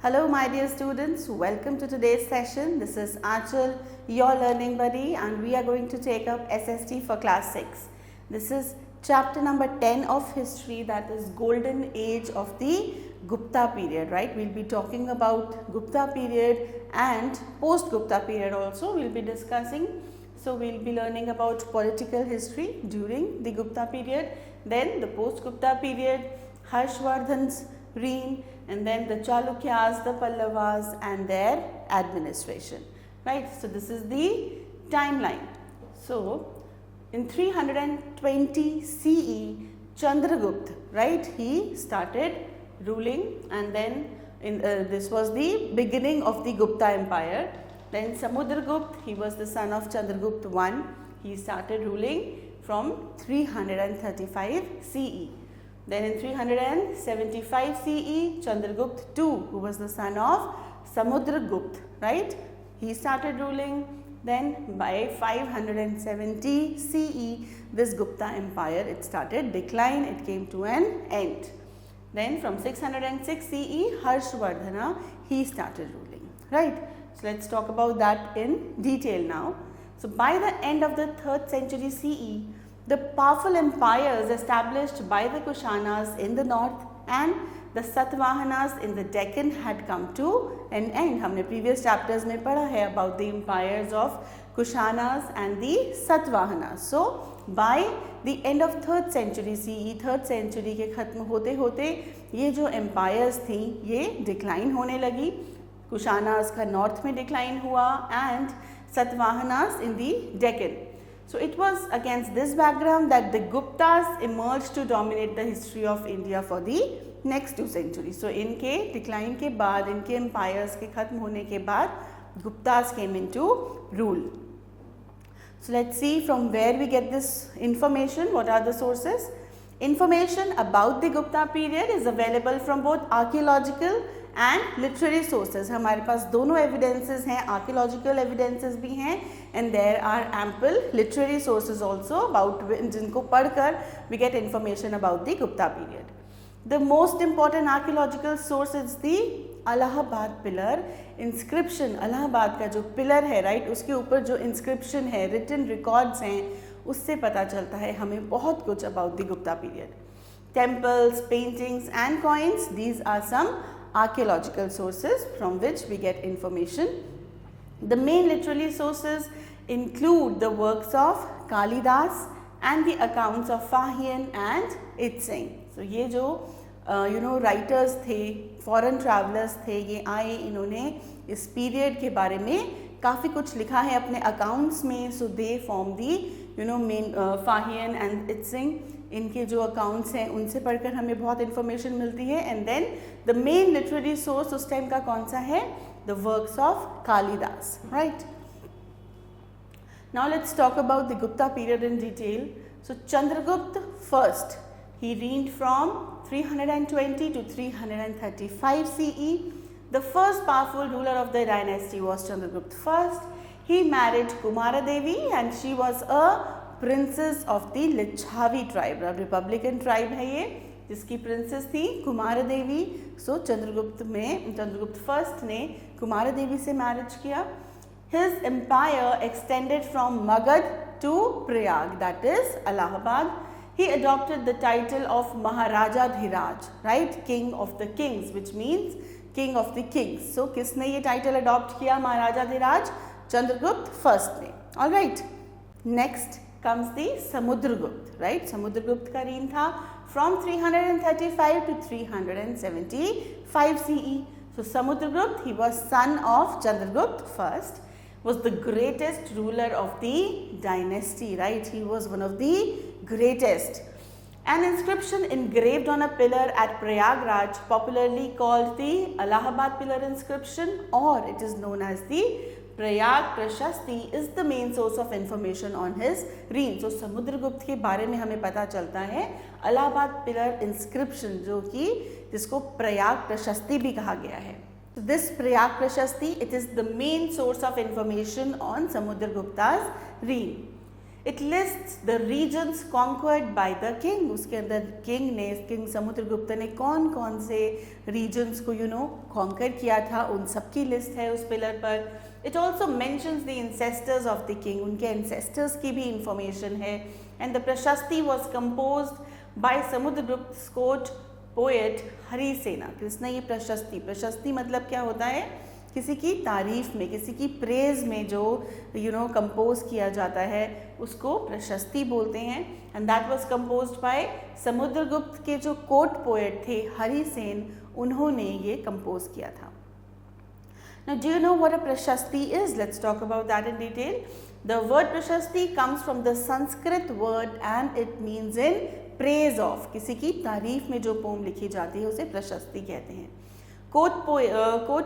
Hello my dear students, welcome to today's session. This is Aanchal, your learning buddy, and we are going to take up SST for class 6. This is chapter number 10 of history, that is golden age of the Gupta period, right? We'll be talking about Gupta period and post Gupta period also we'll be discussing. So we'll be learning about political history during the Gupta period, then the post Gupta period, Harshvardhan's reign, and then the Chalukyas, the Pallavas and their administration, right? So this is the timeline. So in 320 CE, Chandragupta, right, he started ruling, and then this was the beginning of the Gupta Empire. Then Samudragupta, he was the son of Chandragupta I, he started ruling from 335 CE. Then in 375 CE, Chandragupta II, who was the son of Samudragupta, right, he started ruling. Then by 570 CE, this Gupta Empire, it started decline, it came to an end. Then from 606 CE, Harshvardhana, he started ruling, right. So let's talk about that in detail now. So by the end of the 3rd century CE, the powerful empires established by the Kushanas in the north and the Satavahanas in the Deccan had come to an end. हमने previous chapters में पढ़ा है about the empires of Kushanas and the Satavahanas. So by the end of 3rd century CE, 3rd century के खत्म होते होते ये जो empires थी ये decline होने लगी. Kushanas का north में decline हुआ and Satavahanas in the Deccan. So it was against this background that the Guptas emerged to dominate the history of India for the next 2 centuries. So इनके decline के बाद, इनके empires के खत्म होने के बाद Guptas came into rule. So let's see from where we get this information. What are the sources? Information about the Gupta period is available from both archaeological and literary sources. हमारे पास दोनों evidences हैं, archaeological evidences भी हैं, and there are ample literary sources also about जिनको पढ़कर we get information about the Gupta period. The most important archaeological source is the Allahabad pillar inscription. Allahabad का जो pillar है, right, उसके ऊपर जो inscription है, written records हैं, उससे पता चलता है हमें बहुत कुछ about the Gupta period. Temples, paintings and coins, these are some archaeological sources from which we get information. The main literary sources include the works of Kalidas and the accounts of Fahian and Itzing. So ये जो writers थे, foreign travelers थे, ये आए, इन्होंने इस period के बारे में काफ़ी कुछ लिखा है अपने accounts में. So they form the main Fahian and Itzing. इनके जो अकाउंट्स हैं उनसे पढ़कर हमें बहुत इन्फॉर्मेशन मिलती है. And then the main literary source उस टाइम का कौन सा है? The works of Kalidas, right. Now let's talk about the Gupta period in detail. So Chandragupta first, he reigned from 320 to 335 CE. The first powerful ruler of the dynasty was Chandragupta first. He married Kumara Devi and she was a princess of the Licchavi tribe. Republican tribe है ये, जिसकी princess थी Kumar Devi. So Chandragupta first ने कुमार देवी से marriage किया. His empire extended from Magadh to Prayag, that is Allahabad. He adopted the title of Maharajadhiraja, right, king of the kings, which means king of the kings. So किसने ये title adopt किया महाराजाधिराज? चंद्रगुप्त फर्स्ट ने. Alright, next comes the Samudragupta, right? Samudragupta का reign था from 335 to 375 CE. So Samudragupta, he was son of Chandragupta first, was the greatest ruler of the dynasty, right? He was one of the greatest. An inscription engraved on a pillar at Prayagraj, popularly called the Allahabad pillar inscription, or it is known as the Prayag प्रशस्ति, is the main source of information on his reign. So Samudragupta के बारे में हमें पता चलता है Allahabad pillar inscription, जो कि जिसको प्रयाग प्रशस्ति भी कहा गया है. This प्रयाग प्रशस्ति, it is the main source of information on Samudragupta's reign. It lists the regions conquered by the king. उसके अंदर किंग समुद्रगुप्त ने कौन कौन से रीजन्स को कॉन्कर किया था, उन सब की लिस्ट है उस पिलर पर. It also mentions the ancestors of the king, उनके इंसेस्टर्स की भी इंफॉर्मेशन है. And the prashasti was composed by Samudragupta court poet Harisena. किसने ये प्रशस्ति मतलब क्या होता है, किसी की तारीफ में, किसी की प्रेज में जो कंपोज किया जाता है उसको प्रशस्ति बोलते हैं. And that was composed by Samudragupta के जो कोर्ट पोएट थे हरिसेन, उन्होंने ये कंपोज किया था. Now, do you know what a prashasti is? Let's talk about that in detail. The word prashasti comes from the Sanskrit word and it means in praise of. किसी की तारीफ में जो पोम लिखी जाती है उसे प्रशस्ति कहते हैं. Court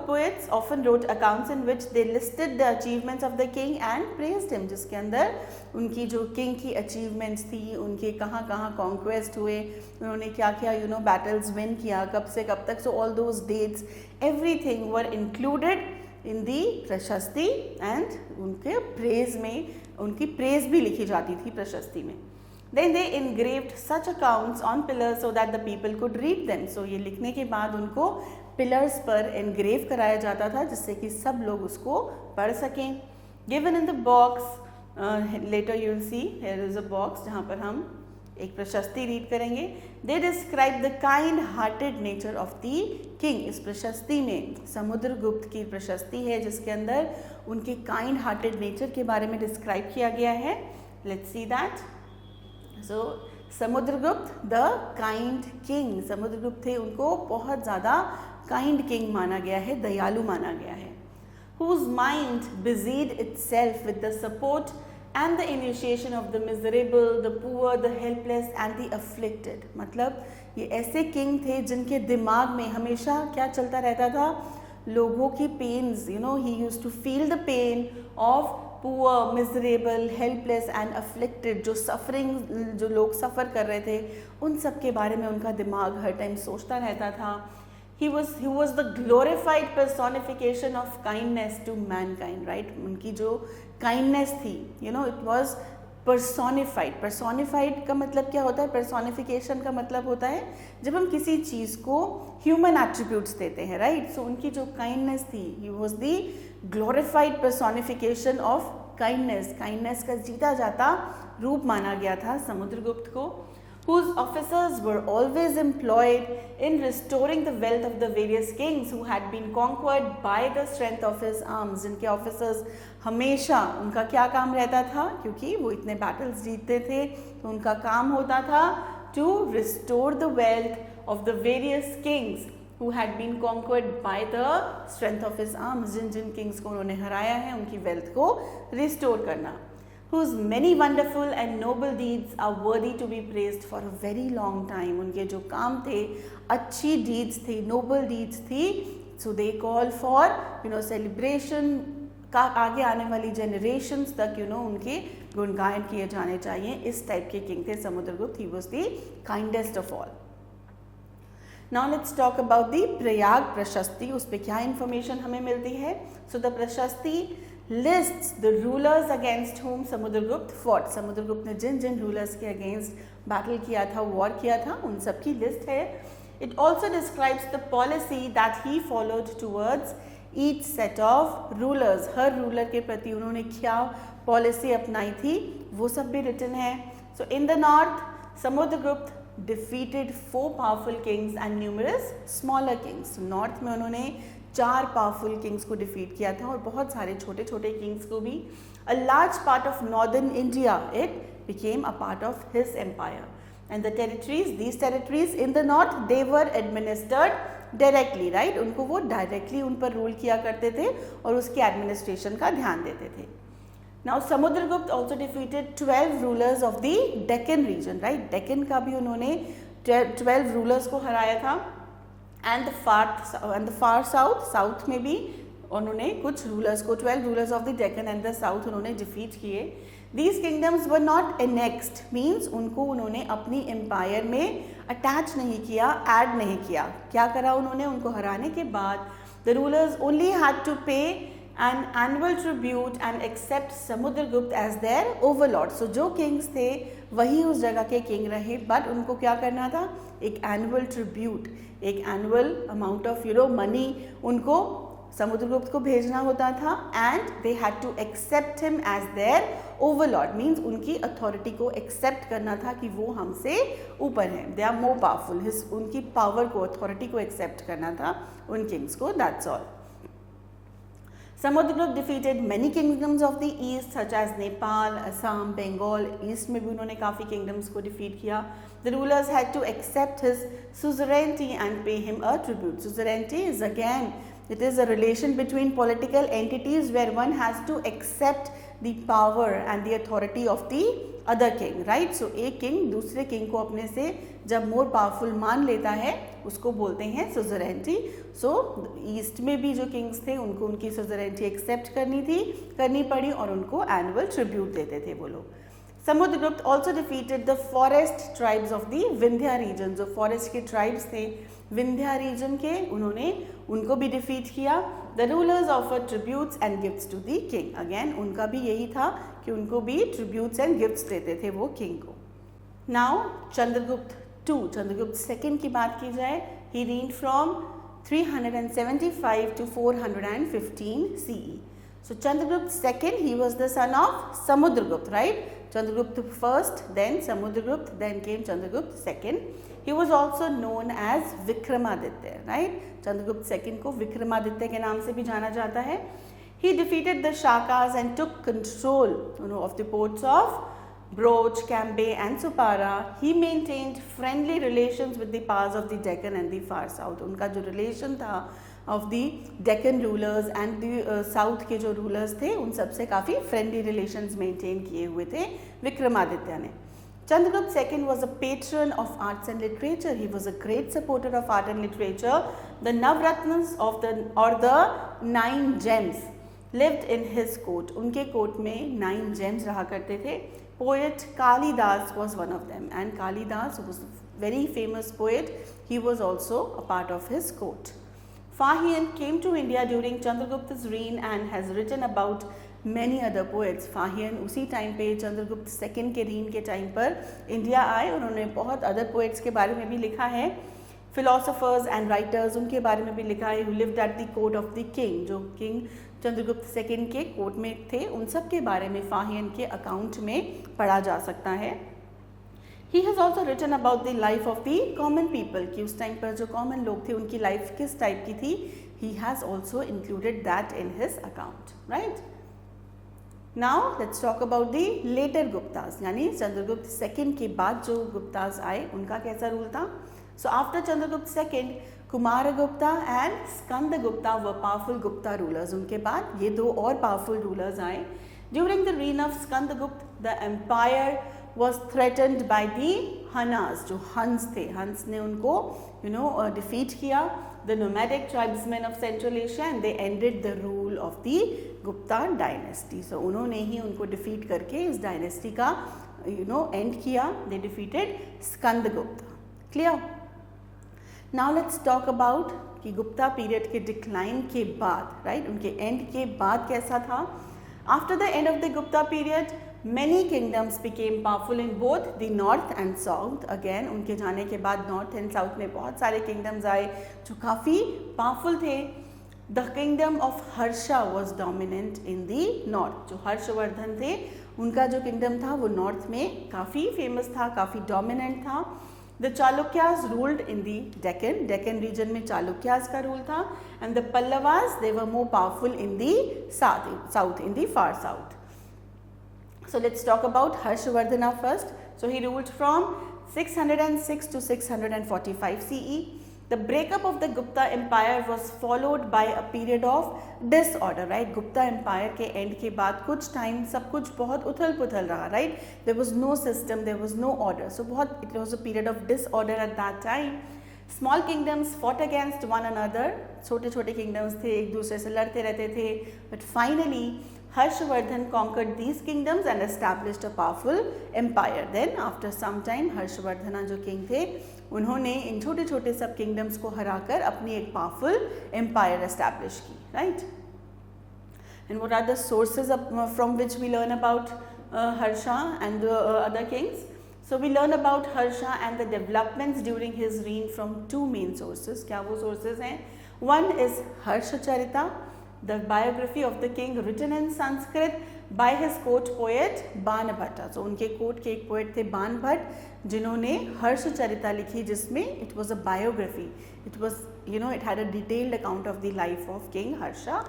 poets often wrote accounts in which they listed the achievements of the king and praised him, जिसके अंदर उनकी जो किंग की अचीवमेंट्स थी, उनके कहाँ कहाँ कॉन्क्वेस्ट हुए, उन्होंने क्या क्या बैटल्स विन किया, कब से कब तक. So all those dates everything were included in the prashasti and उनके प्रेज में, उनकी प्रेज भी लिखी जाती थी प्रशस्ति में. Then they engraved such accounts on pillars so that the people could read them. So ये लिखने के बाद उनको पिलर्स पर एनग्रेव कराया जाता था जिससे कि सब लोग उसको पढ़ सकें. Given in the box, later you will see here is a box जहाँ पर हम एक प्रशस्ति रीड करेंगे. They describe the kind-hearted nature of the king. इस प्रशस्ति में समुद्रगुप्त की प्रशस्ति है जिसके अंदर उनके kind-hearted nature के बारे में डिस्क्राइब किया गया है. Let's see that. So Samudragupta the kind king, Samudragupta थे, उनको बहुत ज़्यादा काइंड किंग माना गया है, दयालु माना गया है. Whose mind busied itself with the support and the initiation of the miserable, the poor, the helpless and the afflicted. मतलब ये ऐसे किंग थे जिनके दिमाग में हमेशा क्या चलता रहता था, लोगों की pains, he used to feel the pain of poor, miserable, helpless and afflicted, जो सफरिंग, जो लोग सफ़र कर रहे थे, उन सब के बारे में उनका दिमाग हर टाइम सोचता रहता था. He was the glorified personification of kindness to mankind, right? उनकी जो kindness थी, it was personified. Personified का मतलब क्या होता है? Personification का मतलब होता है जब हम किसी चीज़ को human attributes देते हैं, right? So उनकी जो kindness थी, he was the glorified personification of kindness. Kindness का जीता जाता रूप माना गया था समुद्रगुप्त को. Whose officers were always employed in restoring the wealth of the various kings who had been conquered by the strength of his arms. जिनके officers हमेशा उनका क्या काम रहता था, क्योंकि वो इतने battles जीतते थे तो उनका काम होता था to restore the wealth of the various kings who had been conquered by the strength of his arms. Jin Jin kings को उन्होंने हराया है उनकी wealth को restore करना. Whose many wonderful and noble deeds are worthy to be praised for a very long time. उनके जो काम थे, अच्छी deeds थी, noble deeds थी, so they call for celebration का आगे आने वाली generations तक उनके गुणगान किए जाने चाहिए. इस टाइप के किंग थे Samudragupta. He was the kindest of all. Now let's talk about the Prayag प्रशस्ति. उस पर क्या information हमें मिलती है? So the प्रशस्ति lists the rulers against whom Samudragupta fought. Samudragupta ने जिन जिन रूलर्स के अगेंस्ट बैटल किया था, वॉर किया था, उन सब की लिस्ट है. It also describes the policy that he followed towards each set of rulers. Her ruler के प्रति उन्होंने क्या पॉलिसी अपनाई थी वो सब भी रिटन है. So in the north, Samudragupta defeated 4 powerful kings and numerous smaller kings. North में उन्होंने 4 पावरफुल किंग्स को डिफीट किया था और बहुत सारे छोटे छोटे किंग्स को भी. A large part of northern India it became a part of his empire and the territories, these territories in the north they were administered directly, right? उनको वो डायरेक्टली उन पर रूल किया करते थे और उसकी एडमिनिस्ट्रेशन का ध्यान देते थे. Now Samudragupta also defeated 12 rulers of the Deccan region, right? Deccan का भी उन्होंने 12 रूलर्स को हराया था. एंड द फार साउथ में भी उन्होंने कुछ रूलर्स को, 12 rulers of the Deccan and the south उन्होंने डिफीट किए. These kingdoms were not annexed, means उनको उन्होंने अपनी एम्पायर में अटैच नहीं किया, ऐड नहीं किया. क्या करा उन्होंने? उनको हराने के बाद the rulers only had to pay an annual tribute and accept Samudragupta as their overlord. So जो kings थे वही उस जगह के king रहे, but उनको क्या करना था, एक annual tribute, एक annual amount of money उनको समुद्रगुप्त को भेजना होता था, and they had to accept him as their overlord, means उनकी authority को accept करना था कि वो हमसे ऊपर हैं, they are more powerful, उनकी power को, authority को accept करना था उन kings को, that's all. Samudragupta defeated many kingdoms of the east such as Nepal, Assam, Bengal. East में भी उन्होंने काफ़ी kingdoms को defeat किया. The rulers had to accept his suzerainty and pay him a tribute. Suzerainty is again, it is a relation between political entities where one has to accept the power and the authority of the other king, right? So एक king दूसरे king को अपने से जब more powerful मान लेता है उसको बोलते हैं suzerainty. So ईस्ट में भी जो kings थे उनको उनकी suzerainty accept करनी पड़ी और उनको annual tribute देते थे वो लोग. Samudragupta also defeated the forest tribes of the Vindhya region. जो forest के tribes थे विंध्या region के, उन्होंने उनको भी defeat किया. The rulers offered tributes and gifts to the king. Again उनका भी यही था कि उनको भी tributes and gifts देते थे वो king को. Now Chandragupta II, Chandragupta II की बात की जाए, he reigned from 375 to 415 CE. So Chandragupta II, he was the son of Samudragupta, right? Chandragupta first, then Samudragupta, then came Chandragupta II. He was also known as Vikramaditya, right? Chandragupta II को विक्रमादित्य के नाम से भी जाना जाता है. He defeated the Shakas and took control, of the ports of Broch, Cambay and Supara. He maintained friendly relations with the powers of the Deccan and the far south. उनका जो relation था of the Deccan rulers and the south के जो rulers थे उन सबसे काफ़ी friendly relations maintain किए हुए थे विक्रमादित्य ने. Chandragupta II was a patron of arts and literature. He was a great supporter of art and literature. The Navratnas of the 9 gems lived in his court. उनके court में 9 gems रहा करते थे. Poet Kalidas was one of them, and Kalidas was a very famous poet. He was also a part of his court. Fahian came to India during Chandragupta's reign and has written about many other poets. Fahian उसी time पे Chandragupta II के reign के time पर India आए. उन्होंने बहुत other poets के बारे में भी लिखा है. Philosophers and writers उनके बारे में भी लिखा है. Who lived at the court of the king, जो king चंद्रगुप्त II के कोर्ट में थे, उन सब के बारे में फाहियन के अकाउंट में पढ़ा जा सकता है. He has also written about the life of the common people, कि उस टाइम पर जो common लोग थे उनकी लाइफ किस टाइप की थी. He has also included that in his account, right? Now let's talk about the later Guptas, यानी चंद्रगुप्त II के बाद जो गुप्तास आए उनका कैसा रूल था. So after Chandragupta II, Kumaragupta and Skandagupta were powerful Gupta rulers. उनके बाद ये दो और powerful rulers आए. During the reign of Skandagupta, the empire was threatened by the Hanas, जो Huns थे. Huns ने उनको defeat किया. The nomadic tribesmen of Central Asia, and they ended the rule of the Gupta dynasty. So उन्होंने ही उनको defeat करके इस dynasty का end किया. They defeated Skandagupta. Clear? Now let's talk about कि गुप्ता पीरियड के डिक्लाइन के बाद, राइट, उनके एंड के बाद कैसा था. After the end of the Gupta period many kingdoms became powerful in both the north and south. Again उनके जाने के बाद नॉर्थ एंड साउथ में बहुत सारे किंगडम्स आए जो काफ़ी पावरफुल थे. The kingdom of Harsha was dominant in the north. जो हर्षवर्धन थे उनका जो किंगडम था वो नॉर्थ में काफ़ी फेमस था, काफ़ी डोमिनेंट था. The Chalukyas ruled in the Deccan. Deccan region में Chalukyas का रूल था. And the Pallavas, they were more powerful in the south, in the far south. So let's talk about Harshvardhana first. So he ruled from 606 to 645 CE. The breakup of the Gupta Empire was followed by a period of disorder, right? Gupta Empire के end के बाद कुछ time सब कुछ बहुत उथल पुथल रहा, right? There was no system, there was no order. So it was a period of disorder at that time. Small kingdoms fought against one another. छोटे छोटे kingdoms थे, एक दूसरे से लड़ते रहते थे. But finally Harshvardhan conquered these kingdoms and established a powerful empire. Then after some time Harshavardhana जो king थे उन्होंने इन छोटे छोटे सब किंगडम्स को हराकर अपनी एक पावरफुल एम्पायर एस्टैब्लिश की, right. and what are the sources from which we learn about Harsha and the other kings. So we learn about Harsha and the developments during his reign from two main sources. क्या वो sources हैं? One is Harshacharita, the biography of the king written in Sanskrit by his court poet Banabhatta. So उनके court के एक poet थे बाणभट्ट जिन्होंने हर्षचरिता लिखी जिसमें it was a biography. It was, it had a detailed account of the life of King Harsha.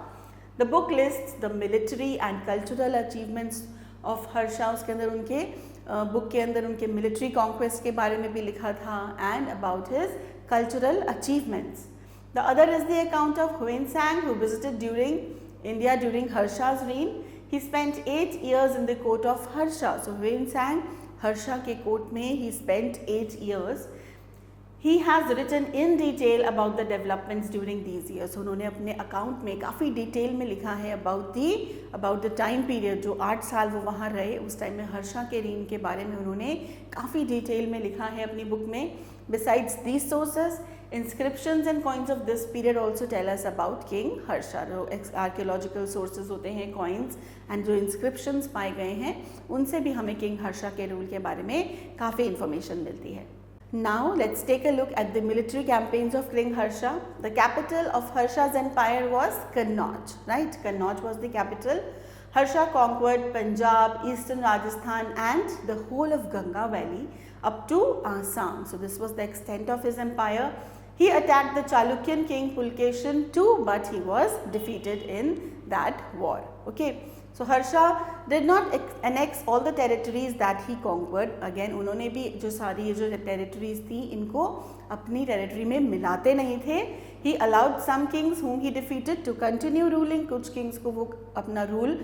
The book lists the military and cultural achievements of Harsha. उसके अंदर उनके बुक के अंदर उनके मिलिट्री कॉन्क्वेस्ट के बारे में भी लिखा था and about his cultural achievements. The other is the account of Hiuen Tsang who visited during India during Harsha's reign. He spent 8 years in the court of Harsha. So Hiuen Tsang Harsha के कोर्ट में he spent 8 years. He has written in detail about the developments during these years. उन्होंने अपने account में काफ़ी detail में लिखा है about the time period जो 8 साल वो वहाँ रहे उस टाइम में हर्षा के रीन के बारे में उन्होंने काफ़ी डिटेल में लिखा है अपनी बुक में. Besides these sources, inscriptions and coins of this period also tell us about King Harsha. जो archaeological sources होते हैं coins and जो inscriptions पाए गए हैं उनसे भी हमें King Harsha के रूल के बारे में काफ़ी information मिलती है. Now let's take a look at the military campaigns of King Harsha. The capital of Harsha's empire was Kannauj, right? Kannauj was the capital. Harsha conquered Punjab, eastern Rajasthan and the whole of Ganga valley up to Assam. So this was the extent of his empire. He attacked the Chalukyan king Pulkeshin too, but he was defeated in that war. Okay. So Harsha did not annex all the territories that he conquered. Again उन्होंने भी जो सारी ये जो territories थी इनको अपनी territory में मिलाते नहीं थे. He allowed some kings whom he defeated to continue ruling. कुछ kings को वो अपना rule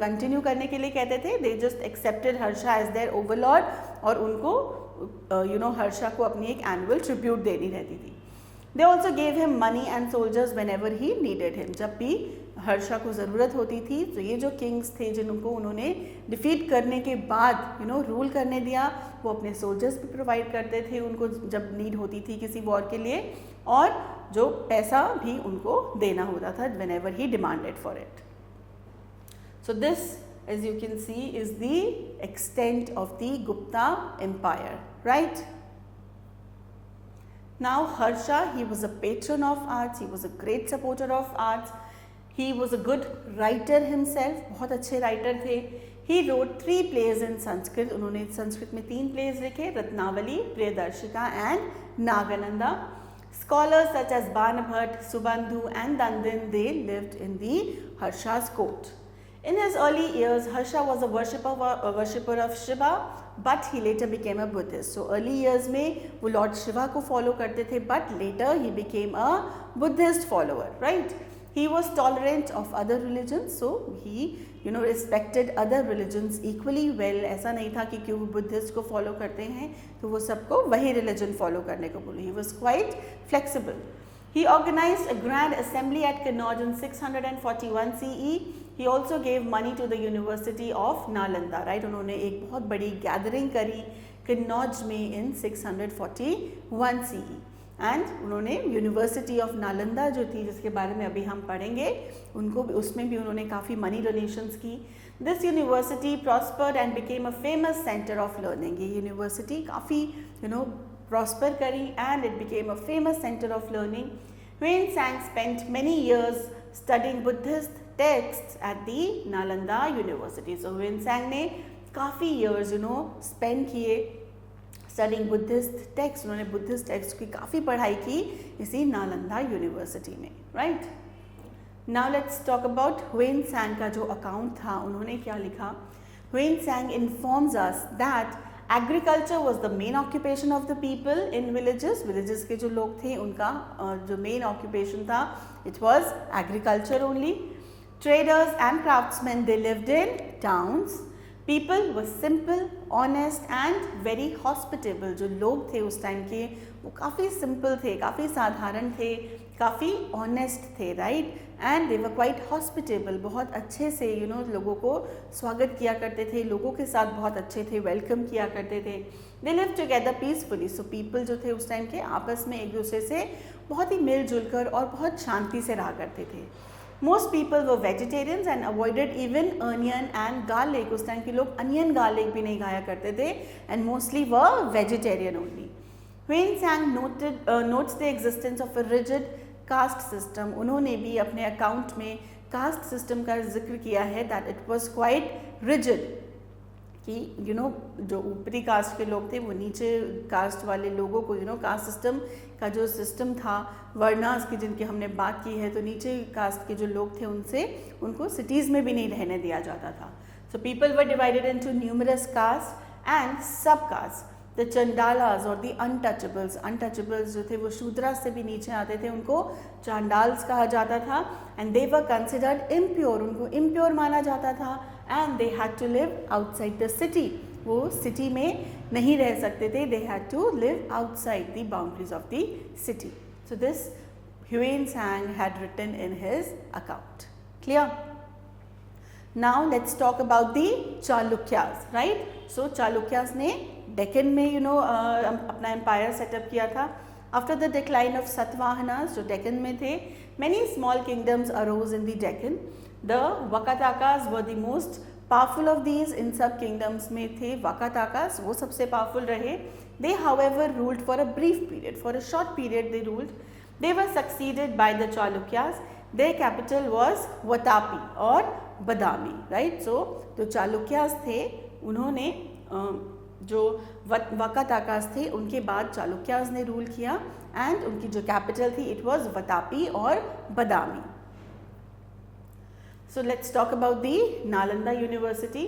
continue करने के लिए कहते थे. They just accepted Harsha as their overlord और उनको Harsha को अपनी एक annual tribute देनी रहती थी. They also gave him money and soldiers whenever he needed him. जब भी हर्षा को ज़रूरत होती थी तो ये जो किंग्स थे जिनको उन्होंने डिफीट करने के बाद रूल करने दिया वो अपने सोल्जर्स भी प्रोवाइड करते थे उनको जब नीड होती थी किसी वॉर के लिए और जो पैसा भी उनको देना होता था whenever he demanded for it. So this, as you can see, is the extent of the Gupta Empire, right? Now Harsha, he was a patron of arts, he was a great supporter of arts. He was a good writer himself, बहुत अच्छे writer थे. He wrote 3 plays in Sanskrit. उन्होंने संस्कृत में 3 plays लिखे, Ratnavali, Priyadarshika and Nagananda. Scholars such as Banabhatt, Subandhu and Dandin, they lived in the Harsha's court. In his early years, Harsha was a worshipper of Shiva, but he later became a Buddhist. So early years में वो Lord Shiva को follow करते थे, but later he became a Buddhist follower, right? He was tolerant of other religions, so he respected other religions equally well. ऐसा नहीं था कि क्यों वो बुद्धिस्ट को फॉलो करते हैं तो वो सबको वही रिलीजन फॉलो करने को बोले. He was quite flexible. He organized a grand assembly at Kannauj in 641 CE. He also gave money to the University of Nalanda, right? उन्होंने एक बहुत बड़ी गैदरिंग करी कन्नौज में in 641 CE. एंड उन्होंने यूनिवर्सिटी ऑफ नालंदा जो थी जिसके बारे में अभी हम पढ़ेंगे उनको भी उसमें भी उन्होंने काफ़ी मनी डोनेशंस की. This university prospered and became a famous centre of learning. ये यूनिवर्सिटी काफ़ी प्रॉस्पर करी and it became a famous centre of learning. Hiuen Tsang spent many years studying Buddhist text at the Nalanda university. So Hiuen Tsang ने काफ़ी years spend किए studying Buddhist text. उन्होंने Buddhist text की काफ़ी पढ़ाई की इसी नालंदा यूनिवर्सिटी में, right. Now let's talk about Hiuen Tsang का जो अकाउंट था उन्होंने क्या लिखा. Hiuen Tsang informs us that agriculture was the main occupation of the people in villages के जो लोग थे उनका जो मेन ऑक्यूपेशन था it was agriculture only. Traders and craftsman they lived in towns. People were simple, honest and very hospitable. जो लोग थे उस टाइम के वो काफ़ी simple थे, काफ़ी साधारण थे, काफ़ी honest थे, right? And they were quite hospitable. बहुत अच्छे से लोगों को स्वागत किया करते थे, लोगों के साथ बहुत अच्छे थे, welcome किया करते थे. They lived together peacefully. So people जो थे उस टाइम के आपस में एक दूसरे से बहुत ही मिलजुल कर और बहुत शांति से रहा करते थे. Most people were vegetarians and avoided even onion and garlic. उस टाइम के लोग onion garlic भी नहीं खाया करते थे and mostly were vegetarian only. Huen Tsang notes the existence of a rigid caste system. उन्होंने भी अपने अकाउंट में caste system का जिक्र किया है that it was quite rigid. कि जो ऊपरी कास्ट के लोग थे वो नीचे कास्ट वाले लोगों को कास्ट सिस्टम का जो सिस्टम था, वर्णास की जिनकी हमने बात की है, तो नीचे कास्ट के जो लोग थे उनको सिटीज़ में भी नहीं रहने दिया जाता था. So people were divided into numerous caste and subcaste. The Chandalas और द अनटचेबल्स जो थे वो शूद्रा से भी नीचे आते थे, उनको चांडाल्स कहा जाता था. And they were considered impure, उनको इम्प्योर माना जाता था. And they had to live outside the city, वो सिटी में नहीं रह सकते थे. They had to live outside the boundaries of the city. So this Hiuen Tsang had written in his account. Clear? Now let's talk about the Chalukyas, right? So Chalukyas ने डेक्कन में अपना empire setup किया था. After the decline of Satavahanas जो डेक्कन में थे, many small kingdoms arose in the Deccan. The Vakatakas were the most powerful of these. इन सब kingdoms में थे Vakatakas, वो सबसे powerful रहे. They however ruled for a brief period, for a short period they ruled. They were succeeded by the Chalukyas. Their capital was Vatapi और बदामी, right. सो जो चालुक्यास थे उन्होंने जो वकाताकास थे उनके बाद चालुक्यास ने रूल किया एंड उनकी जो कैपिटल थी इट वाज वतापी और Badami. So let's talk about the Nalanda university.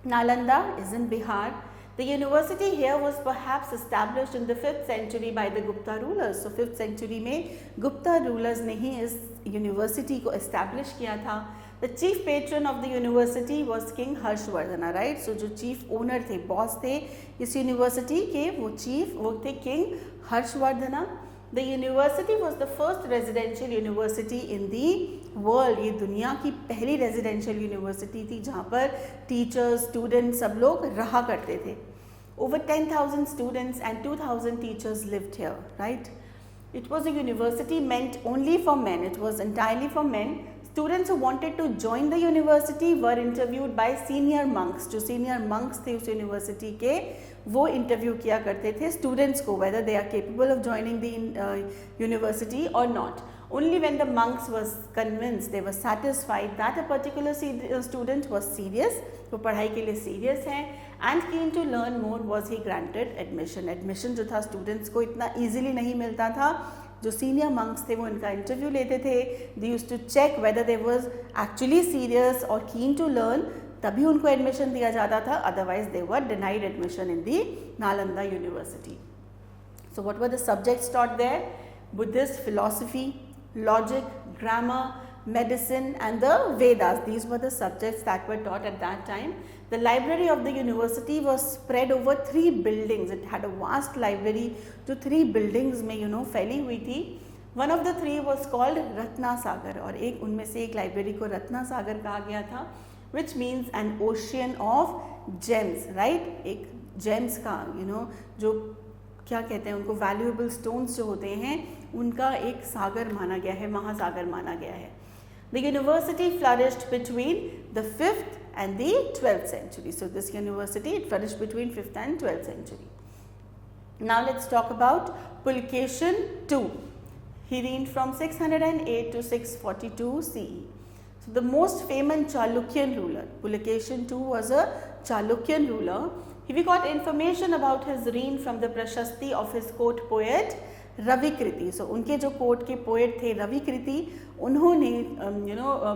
Nalanda is in Bihar. The university here was perhaps established in the 5th century by the Gupta rulers. So 5th century में Gupta rulers ने ही इस university को establish किया था. The chief patron of the university was King Harshvardhana, right? So जो chief owner थे, boss थे इस यूनिवर्सिटी के, वो थे King Harshvardhana. The university was the first residential university in the world. ये दुनिया की पहली residential university थी जहाँ पर teachers, students सब लोग रहा करते थे. Over 10,000 students and 2,000 teachers lived here, right? It was a university meant only for men. It was entirely for men. Students who wanted to join the university were interviewed by senior monks. जो senior monks थे उस university के, वो interview किया करते थे students को whether they are capable of joining the university or not. Only when the monks was convinced, they were satisfied that a particular student was serious, वो पढ़ाई के लिए serious है and keen to learn more, was he granted admission. Admission जो था students को इतना easily नहीं मिलता था. जो सीनियर मंक्स थे वो इनका इंटरव्यू लेते थे. They used to check whether they was actually serious और कीन टू लर्न, तभी उनको एडमिशन दिया जाता था. Otherwise they were denied admission in the Nalanda university. So what were the subjects taught there? Buddhist philosophy, logic, grammar, medicine and the Vedas. These were the subjects that were taught at that time. The library of the university was spread over 3 buildings. It had a vast library जो 3 buildings में फैली हुई थी. One of the 3 was called Ratna सागर, और एक उनमें से एक लाइब्रेरी को रत्ना सागर कहा गया था, which means an ocean of gems, right? एक gems का जो क्या कहते हैं उनको, valuable stones जो होते हैं उनका एक सागर माना गया है, महासागर माना गया है. The university flourished between the 5th and the 12th century. So this university, it flourished between 5th and 12th century. Now let's talk about Pulakeshin II. He reigned from 608 to 642 CE. So the most famous Chalukyan ruler, Pulakeshin II was a Chalukyan ruler. We got information about his reign from the Prashasti of his court poet रविकृति. सो उनके जो court के poet थे रविकृति, उन्होंने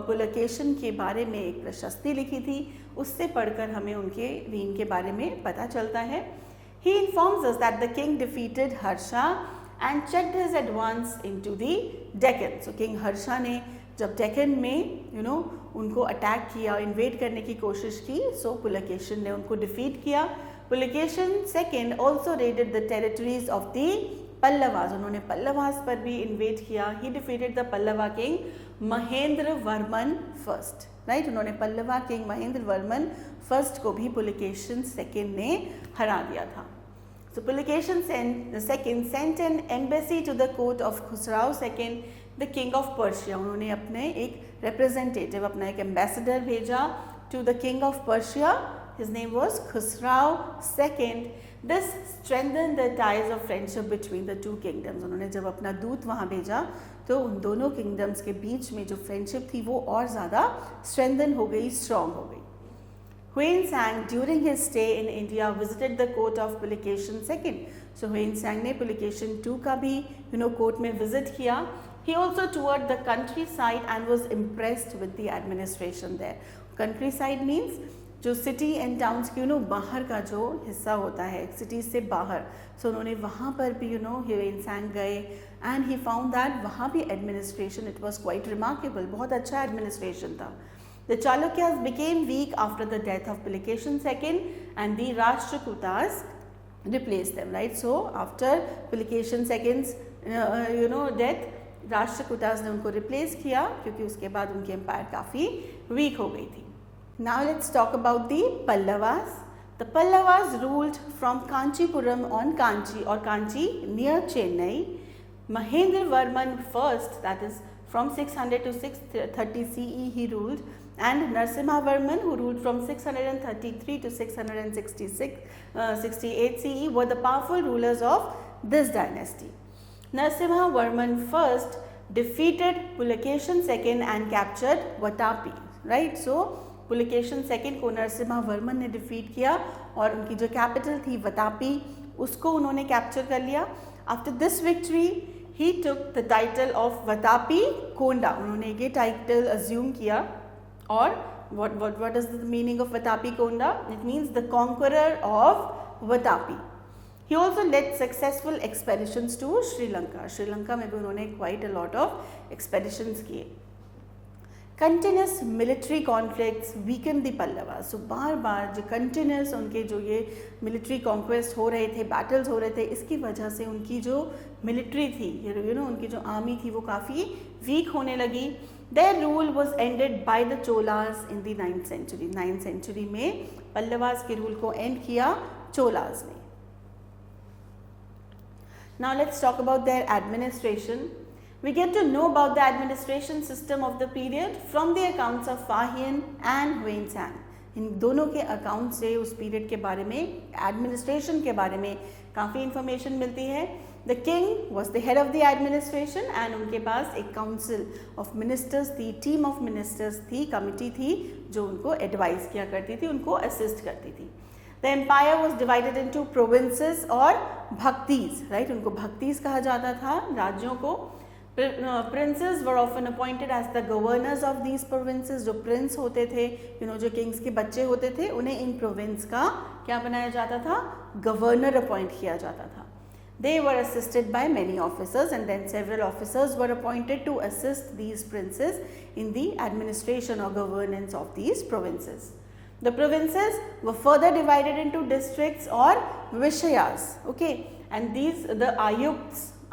पुलकेशन के बारे में एक प्रशस्ति लिखी थी. उससे पढ़कर हमें उनके रीन के बारे में पता चलता है. He informs us that the king defeated Harsha and checked his advance into the Deccan. So king Harsha ने जब डेक्कन में उनको अटैक किया, इन्वेड करने की कोशिश की, सो पुलकेशन ने उनको डिफीट किया. Pulakeshin second also raided the territories of the Pallavas. उन्होंने पल्लवास पर भी इन्वेट किया. He defeated the Pallava king Mahendra Varman first, right. उन्होंने पल्लवा किंग महेंद्र वर्मन फर्स्ट को भी पुलकेशन सेकेंड ने हरा दिया था. So Pulakeshin second sent an embassy to the court of Khusrau second the king of Persia, उन्होंने अपने एक रिप्रेजेंटेटिव, अपना एक एम्बेसडर भेजा to the king of Persia. His name was Khusrau II. This strengthened the ties of friendship between the two kingdoms. उन्होंने जब अपना दूत वहाँ भेजा तो उन दोनों किंगडम्स के बीच में जो फ्रेंडशिप थी वो और ज़्यादा स्ट्रेंथन हो गई, स्ट्रॉन्ग हो गई. Huinsang during his stay in India visited the court of Pulication II. So Huinsang ने Pulication II का भी कोर्ट में विजिट किया. He also toured the countryside and was impressed with the administration there. Countryside means जो city and towns की बाहर का जो हिस्सा होता है, सिटीज से बाहर. सो उन्होंने वहाँ पर भी ह्यूएनसांग गए एंड ही फाउंड दैट वहाँ भी administration it was quite remarkable, बहुत अच्छा एडमिनिस्ट्रेशन था. The Chalukyas became week after the death of Pulakeshin II and the Rashtrakutas replace them, right. So after Pulakeshin II's death Rashtrakutas ने उनको रिप्लेस किया क्योंकि उसके बाद उनकी एम्पायर काफ़ी वीक हो गई थी. Now let's talk about the Pallavas. The Pallavas ruled from Kanchipuram on Kanchi or Kanchi near Chennai. Mahendravarman I, that is from 600 to 630 CE he ruled, and Narasimhavarman, who ruled from 633 to 668 CE, were the powerful rulers of this dynasty. Narasimhavarman I defeated Pulication II and captured Vatapi, right. So Pulakeshin II को नरसिम्हा वर्मन ने defeat किया और उनकी जो capital थी वतापी उसको उन्होंने capture कर लिया. After this victory he took the title of Vatapi Konda, उन्होंने ये टाइटल अज्यूम किया. और what is the meaning of Vatapi Konda? It means the conqueror of Vatapi. He also led successful expeditions to Sri Lanka. Sri Lanka में भी उन्होंने quite a lot of expeditions किए. Continuous military conflicts weaken the Pallavas. So बार बार जो कंटिन्यूस उनके जो ये मिलिट्री कॉन्क्वेस्ट हो रहे थे, बैटल्स हो रहे थे, इसकी वजह से उनकी जो मिलिट्री थी, उनकी जो आर्मी थी वो काफ़ी वीक होने लगी. Their rule was ended by the Cholas in the 9th century. 9th century में पल्लवास के रूल को एंड किया चोलास ने. Now let's talk about there administration. We get to know about the administration system of the period from the accounts of Fahian and Huinsang. इन दोनों के account से उस period के बारे में, एडमिनिस्ट्रेशन के बारे में काफ़ी इंफॉर्मेशन मिलती है. The king was the head of the administration and उनके पास एक काउंसिल ऑफ मिनिस्टर्स थी, टीम ऑफ मिनिस्टर्स थी, कमिटी थी जो उनको एडवाइस किया करती थी, उनको असिस्ट करती थी. The empire was divided into provinces और भक्तीज, राइट. उनको भक्तीज कहा जाता था, राज्यों को. Princes were often appointed as the governors of these provinces. जो प्रिंस होते थे, जो किंग्स के बच्चे होते थे, उन्हें इन प्रोविंस का क्या बनाया जाता था? गवर्नर अपॉइंट किया जाता था. They were assisted by many officers and then several officers were appointed to assist these princes in the administration or governance of these provinces. The provinces were further divided into districts or vishayas, okay, and these the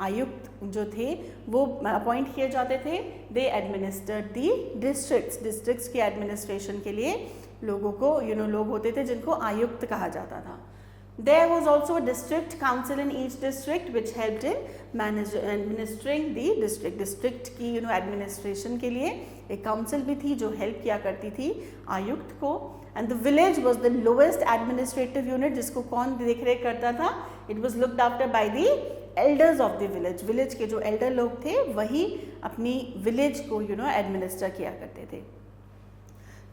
आयुक्त जो थे वो appoint किए जाते थे. दे administered दी districts. Districts की administration के लिए लोगों को लोग होते थे जिनको आयुक्त कहा जाता था. There was also a district council in each district which helped in administering the district. District की एडमिनिस्ट्रेशन के लिए एक काउंसिल भी थी जो हेल्प किया करती थी आयुक्त को. And the village was the lowest administrative unit, जिसको कौन देख रेख करता था? It was looked after by the elders of the village. Village के जो एल्डर लोग थे वही अपनी विलेज को एडमिनिस्टर किया करते थे.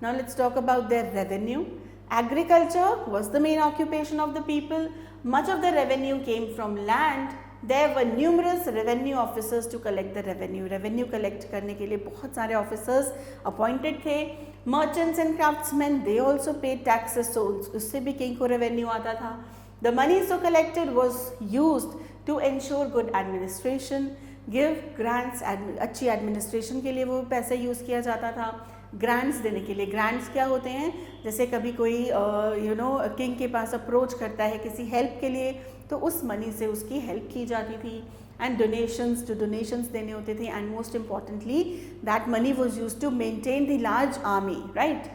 Now let's talk about their revenue. Agriculture was the main occupation of the people. Much of the revenue came from land. There were numerous revenue officers to collect the revenue. Revenue collect करने के लिए बहुत सारे officers appointed थे. Merchants and craftsman they also paid taxes, so उससे भी king को revenue आता था. The money so collected was used to ensure good administration, give grants. अच्छी एडमिनिस्ट्रेशन के लिए वो पैसे यूज़ किया जाता था. ग्रांट्स देने के लिए. ग्रांट्स क्या होते हैं? जैसे कभी कोई किंग के पास अप्रोच करता है किसी हेल्प के लिए, तो उस मनी से उसकी हेल्प की जाती थी. एंड डोनेशंस, जो डोनेशंस देने होते थे. And most importantly that money was use to maintain the large army, right.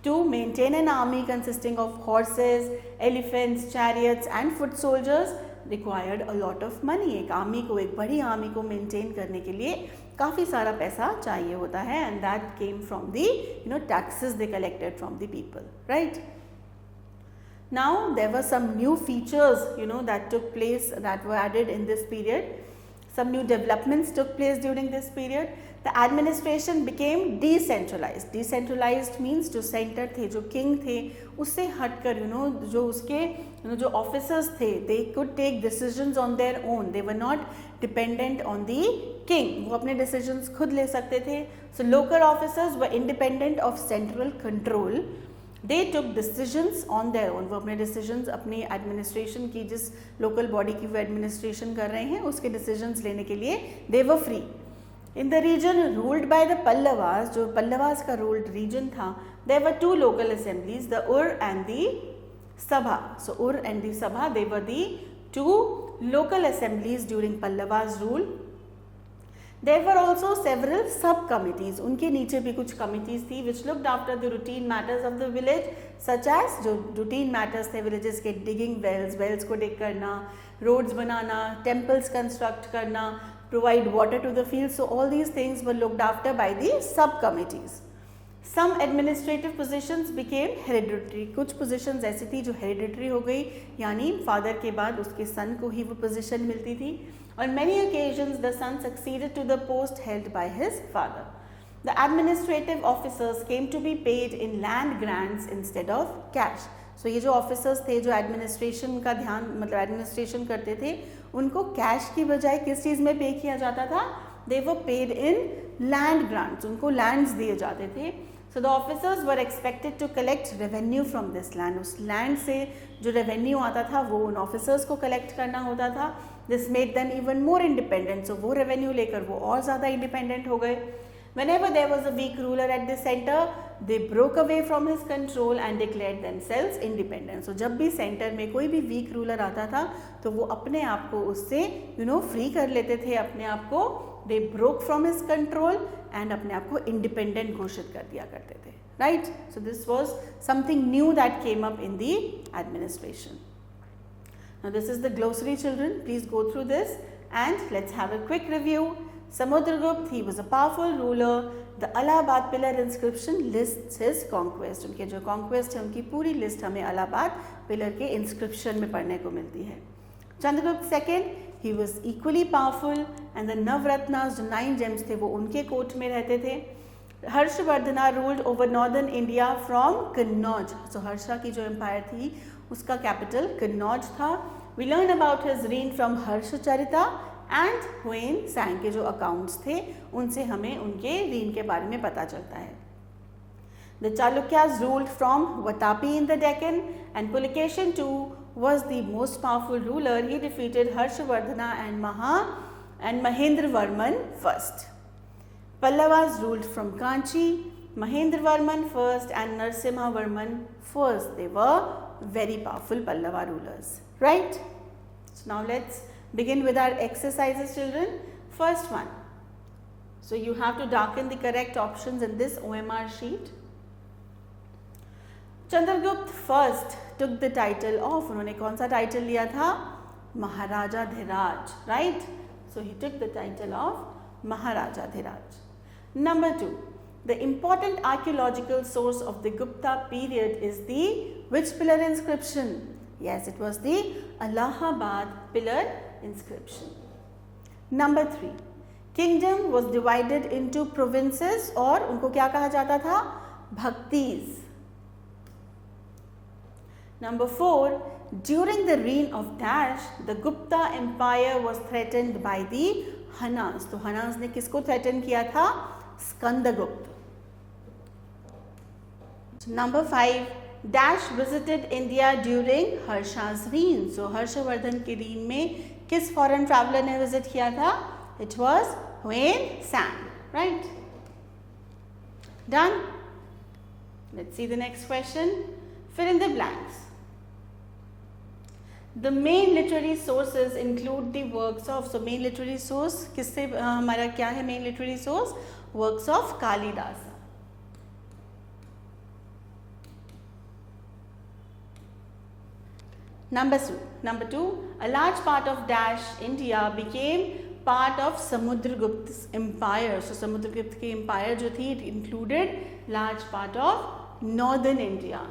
To maintain an army consisting of horses, elephants, chariots and foot soldiers required a lot of money. एक army को, एक बड़ी army को maintain करने के लिए काफ़ी सारा पैसा चाहिए होता है, and that came from the taxes they collected from the people, right? Now there were some new features that took place, that were added in this period. Some new developments took place during this period. The administration became decentralized. Decentralized means जो center थे, जो king थे, उससे हटकर जो उसके जो officers थे, they could take decisions on their own. They were not dependent on the king. वो अपने decisions खुद ले सकते थे. So local officers were independent of central control. They took decisions on their own. वो अपने decisions अपनी administration की, जिस local body की वो administration कर रहे हैं, उसके decisions लेने के लिए they were free. In the region ruled by the Pallavas, जो Pallavas का ruled region था, there were two local assemblies, the Ur and the Sabha. So Ur and the Sabha, they were the two local assemblies during Pallavas rule. There were also several sub-committees. उनके नीचे भी कुछ committees थी which looked after the routine matters of the village, such as जो routine matters थे villages के digging wells, wells को dig करना, roads बनाना, temples construct करना, provide water to the fields. So all these things were looked after by the sub-committees. Some administrative positions became hereditary. कुछ positions ऐसी थी जो hereditary हो गई, यानी father के बाद उसके son को ही वो position मिलती थी. On many occasions, the son succeeded to the post held by his father. The administrative officers came to be paid in land grants instead of cash. So ये जो officers थे, जो administration का ध्यान मतलब administration करते थे, उनको cash की बजाय किस चीज़ में pay किया जाता था? They were paid in land grants. उनको lands दिए जाते थे. So the officers were expected to collect revenue from this land. उस land से जो revenue आता था वो उन officers को collect करना होता था. This made them even more independent. So वो revenue लेकर वो और ज़्यादा independent हो गए. Whenever there was a weak ruler at the center, they broke away from his control and declared themselves independent. So जब भी center में कोई भी weak ruler आता था तो वो अपने आप को उससे free कर लेते थे अपने आप को. They broke from his control and अपने आप को independent घोषित कर दिया करते थे. Right? So this was something new that came up in the administration. Now this is the glossary, children. Please go through this and let's have a quick review. Samudragupta, he was a powerful ruler. The Allahabad pillar inscription lists his conquest. उनके जो conquest है उनकी पूरी list हमें Allahabad pillar के inscription में पढ़ने को मिलती है. Chandragupta second, he was equally powerful and the Navratnas, जो 9 gems थे वो उनके कोर्ट में रहते थे. Harshvardhana ruled over northern India from Kannauj. So Harsha की जो empire थी उसका capital Kannauj था. We learn about his reign from Harshacharita and Huain Sang के जो accounts थे उनसे हमें उनके reign के बारे में पता चलता है. The Chalukyas ruled from Vatapi in the Deccan and Pulikeshin too was the most powerful ruler. He defeated Harshvardhana and Mahendravarman first. Pallavas ruled from Kanchi, Mahendravarman first and Narasimhavarman first. They were very powerful Pallava rulers, right? So now let's begin with our exercises, children. First one. So you have to darken the correct options in this OMR sheet. Chandragupta first took the title of, उन्होंने कौन सा title लिया था? Maharaja Dhiraj, right? So he took the title of Maharaja Dhiraj. Number 2, the important archaeological source of the Gupta period is the which pillar inscription? Yes, it was the Allahabad pillar inscription. Number 3, kingdom was divided into provinces और उनको क्या कहा जाता था? Bhaktis. Number 4, during the reign of Dash, the Gupta empire was threatened by the Hanas. तो Hanas ने किसको threaten किया था? Skandagupta. Number 5, Dash visited India during Harsha's reign. So Harshvardhan के reign में किस foreign traveler ने visit किया था? It was Huain Sang, right? Done? Let's see the next question. Fill in the blanks. The main literary sources include the works of, so main literary source किससे हमारा क्या है main literary source? Works of Kalidasa. Number 2, a large part of Dash India became part of Samudragupta's empire. So Samudragupta की empire जो थी, it included large part of northern India.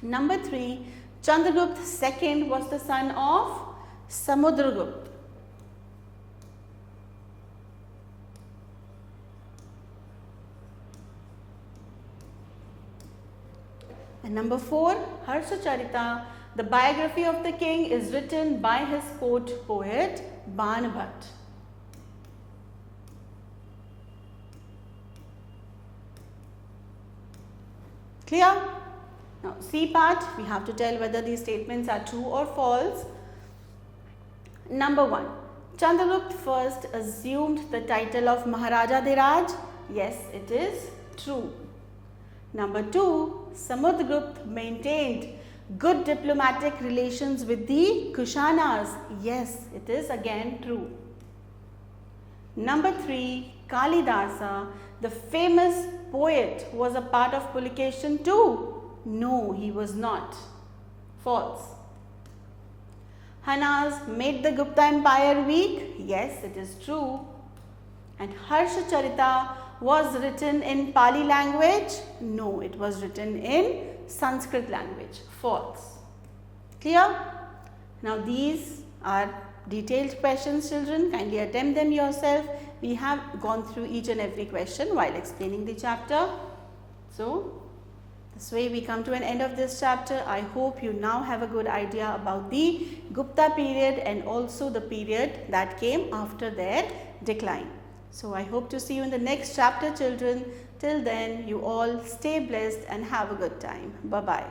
Number 3, Chandragupta II was the son of Samudragupta. And number 4, Harshacharita, the biography of the king, is written by his court poet Banbhat. Clear? Now C part, we have to tell whether these statements are true or false. Number 1, Chandragupta first assumed the title of Maharaja Dhiraj. Yes, it is true. Number 2, Samudragupta maintained good diplomatic relations with the Kushanas. Yes, it is again true. Number 3, Kalidasa, the famous poet, was a part of Pulication too. No, he was not. False. Hanas made the Gupta Empire weak. Yes, it is true. And Harshacharita was written in Pali language. No, it was written in Sanskrit language. False. Clear? Now these are detailed questions, children. Kindly attempt them yourself. We have gone through each and every question while explaining the chapter. So this way we come to an end of this chapter. I hope you now have a good idea about the Gupta period and also the period that came after their decline. So I hope to see you in the next chapter, children. Till then, you all stay blessed and have a good time. Bye-bye.